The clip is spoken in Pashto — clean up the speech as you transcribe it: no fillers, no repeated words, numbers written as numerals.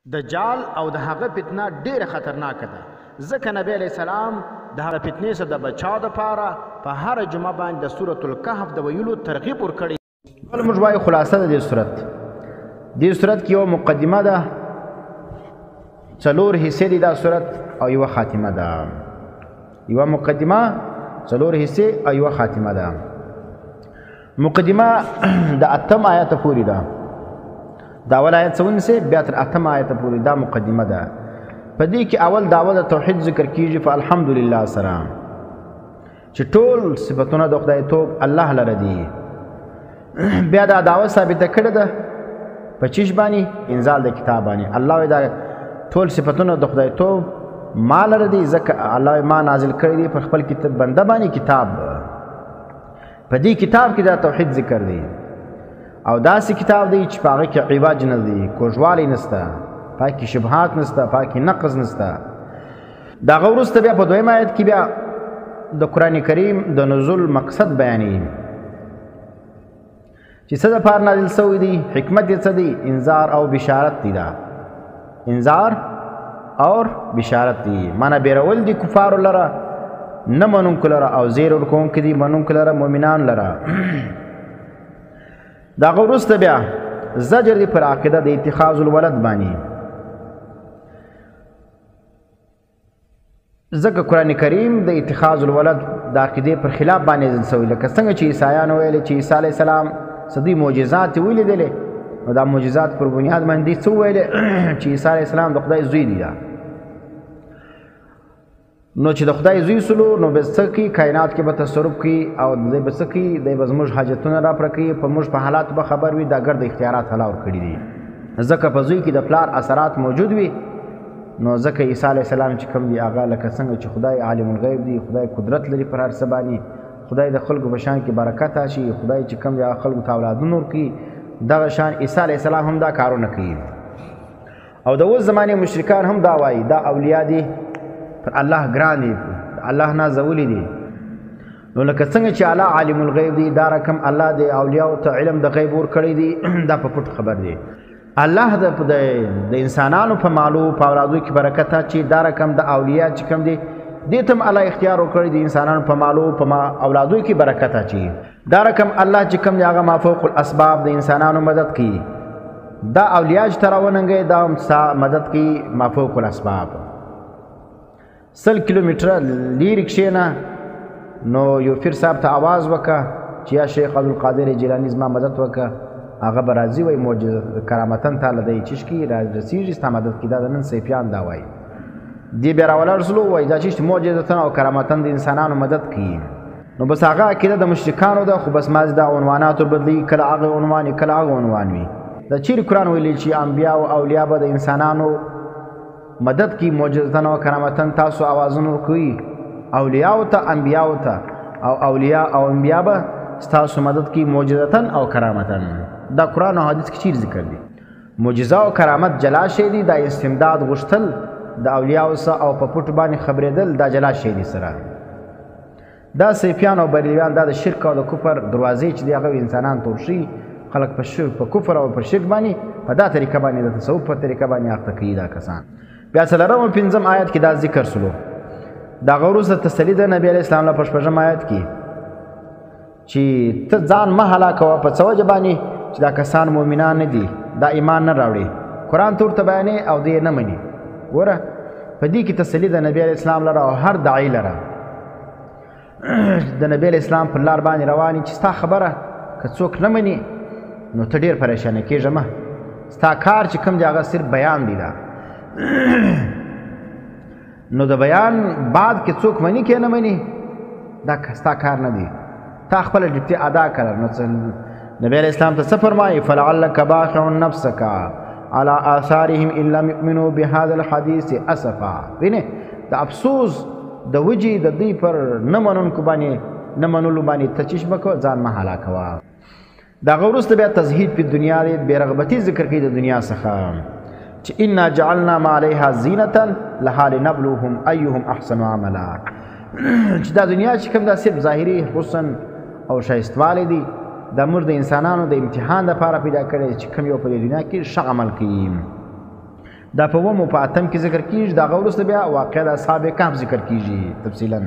دجال او د هغه فتنه ډیره خطرناکه ده، ځکه نبی علیہ السلام د هغه فتنې څخه د بچاو دپاره په هره جمعه باندې د سورت الکهف د ویلو ترغیب ورکړی. بل موږ وایو خلاصه د دې سورت، دې سورت کې یو مقدمه ده، 4 حصې دي دا سورت، او یوه خاتمه ده. یوه مقدمه 4 حصې او یوه خاتمه ده. مقدمه د 8 آیته پورې ده، دا اول آیت څه ونیسئ بیا تر 8 آیته پورې دا مقدمه ده. په دې کې اول دعوه د توحید ذکر کیږي په الحمدلله سره، چې ټول صفتونه د خدای توب الله لره دي. بیا دا دعوه ثابته کړې ده په چیش باندې؟ انزال د کتاب باندې. الله وایي دا ټول صفتونه د خدای توب ما لره دي، ځکه الله ما نازل کړی دی پر خپل کتاب بنده باندې کتاب. په دې کتاب کې دا توحید ذکر دی، او داسې کتاب دی چې په هغه کې عوج نه دی، کوږوالی نسته، په کې شبهات نسته، په کې نقض نسته. د هغه وروسته بیا په 2 آیت کې بیا د قرآن کریم د نزول مقصد بیانوي چې څه دپاره نازل سوی دی، حکمت یې څه دی. انذار او بشارت دی، دا انذار اور بشارت دی، معنی بیرول دی کفارو لره، نه منونکو لره، او زیر ورکوونکي دي منونکو لره، مؤمنان لره. د هغه وروسته بیا زجر دی پر عقیده د اتخاذ الولد باندې، ځکه قرآن کریم د اتخاذ الولد د عقیدې پر خلاف باندې نازل سوی، لکه څنګه چې عیسایانو ویلې چې عیسی علیه السلام څه دوی معجزات یې ولیدلې، نو دا معجزات پر بنیاد باندې څه وویلې چې عیسی علیه السلام د خدای زوی دی. نو چې د خدای زوی سلو، نو به څه کوي؟ کائنات کې به تصرف کوي، او دی به څه کوي؟ دی به زموږ حاجتونه را پوره کوي، په موږ په حالاتو به خبر وي. دا ګرد اختیارات الله ورکړي دي، ځکه په زوی کې د پلار اثرات موجود وي. نو ځکه عیسی علیه السلام چې کوم دی هغه لکه څنګه چې خدای عالم الغیب دی، خدای قدرت لري پر هر څه باندې، خدای د خلکو په شان کې برکت راشي، خدای چې کوم دی هغه خلکو ته اولادونه ورکوي. دغه شان عیسی علیه السلام هم دا کارونه کوي. او د اوس زمانې مشرکان هم دا وایي دا اولیاء دي پر الله ګران دي، الله نازولی دي. نو لکه څنګه چې الله عالم الغیب دی، دا رقم الله د اولیاء ته علم د غیب ورکړی دی. دا په پټ خبر دی. الله د انسانانو په مالو په اولادو کې برکت اچي، دا رقم د اولیاء چې کوم دی دې ته الله اختیار ورکړی دی انسانانو په مالو په اولادو کې برکت اچي. دا رقم الله چې کوم دی هغه مافوق الاسباب د انسانانو مدد کوي. دا اولیاء چې تراوننګي دا هم مدد کوي مافوق الاسباب. 100 کیلومتره لیرې کښېنه، نو یو پیر صاحب ته آواز وکړه چې یا شیخ عبدالقادر جیلاني زما مدد وکړه، هغه به راځي وایي معجزه کرامتن تاله دی چشکي رسېږي ستا مدد کړي. دا د نن صیفیان دا وایي. دې بیا راولاړ وایي دا چشت معجزتن او کرامتن د انسانانو مدد کوي. نو بس هغه عقیده د مشرکانو ده، خو بس مازې دا عنواناتو بدلي، کله هغه عنوان وي کله هغه عنوان وي. دا چیرې قرآن ویلي چې انبیا او اولیا به د انسانانو مدد کی معجزتن او کرامتن؟ تاسو آوازونه ورکوي اولیاء ته، انبیاء ته، او اولیاء او انبیاء به تاسو مدد کی معجزتن او کرامتن. دا قرآن او حدیث کې چیر ذکر دي. معجزه او کرامت جلا شی دي، دا استمداد غوښتل د اولیاء سره او په پټ باندې خبرېدل دا جلا شی دي سره. دا صیفیان او بریلیان دا د شرک او د کفر دروازې چې دی هغه انسانان تورشي، خلک په شرک په کفر او په شرک باندې په دا طریقه باندې د تصوف په طریقه باندې اخته کوي دا کسان. بیا 4 آیت کې دا ذکر سلو. دا غوروز تسلی د نبی علیہ السلام له 5 آیت کې چې ته ځان مه هلاکوه په څه وجه باندې چې دا کسان مؤمنان نه دي، دا ایمان نه راوړي. قرآن ته ورته بیانې او دی نه مني. ګوره په دې کې تسلی د نبی علیہ السلام لره او هر داعی لره د نبی علیہ السلام په لار باندې رواني چې ستا خبره که څوک نه مني نو ته ډېر پریشانه کېږه مه. ستا کار چې کوم دی هغه صرف بیان دی. دا نو د بیان بعد کې څوک مني کې نه مني دا ستا کار نه دی، تا خپله ډیوټي ادا کړه. نو نبی علیہ السلام ته څه فرمایي؟ فلعلک باخع نفسک علی آثارهم ان لم یؤمنوا بهذا الحدیث اسفا. وینې د افسوس د وجې د دوی پر نه منونکو باندې نه منلو باندې ته چیش مکوه، ځان مه هلاکوه. د هغه وروسته بیا تزهید په دنیا دی، بې رغبتي ذکر کوي د دنیا څخه چې انا جعلنا ما علیها زینة لها لنبلوهم ایهم احسن عملا. چې دا دنیا چې کوم دا صرف ظاهري حسن او ښایستوالی دی، دا موږ د انسانانو د امتحان لپاره پیدا کړی چې کوم یو په دې دنیا کې ښه عمل کوي. دا په 8 کې ذکر کیږي. دا غوړسته بیا واقع د اصحاب کهف ذکر کیږي تفصیلا.